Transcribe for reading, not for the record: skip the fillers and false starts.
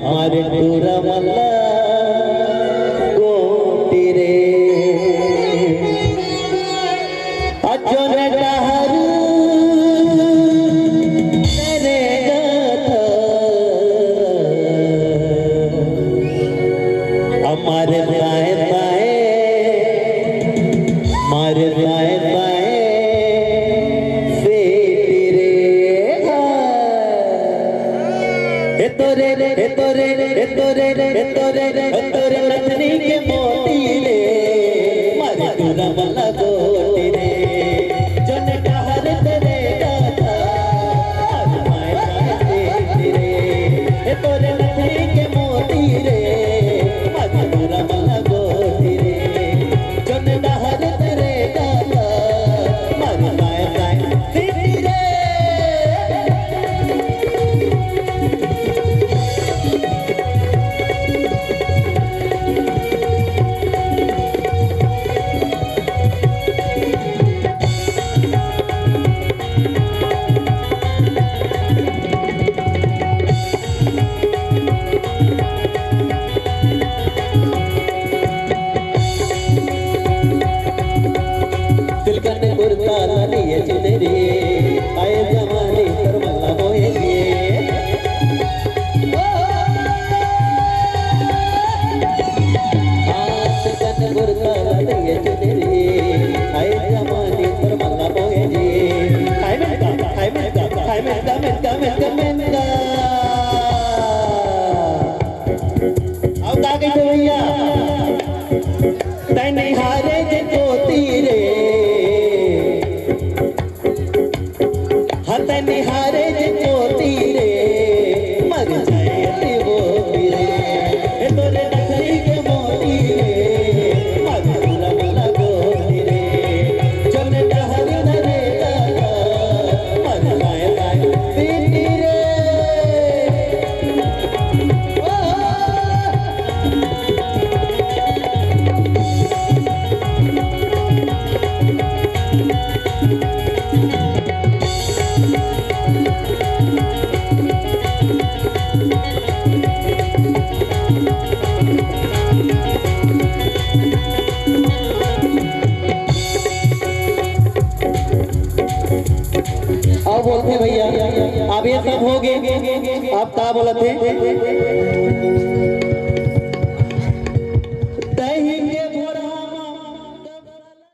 हमारे पूरा मल्ला गोटी रे अजोने डहर तेरे गाथा हमारे बाएं बाएं मारे बाएं बाएं तोरे नथनी के मोती रे मारे पूरा मल्ला गोटी रे जन डहर तेरे गाथा माए माए रे तोरे नथनी के मोती रे मारे पूरा मल्ला गोटी रे जन डहर तेरे गाथा मारे माए माए रे आए जमाने पर मल्ला मोए आए जमाने पर मल्ला मोए अब आगे तो भैया तैने हारे जे पोती रे निहारे जे पोती रे मर जाए वो रे तोरे नथनी के मोती रे मर पूरा मल्ला गोटी रे जन डहर नरे गाथा मर लाए लाए पीती रे अब बोलते भैया अब ये सब हो गए आप क्या बोलते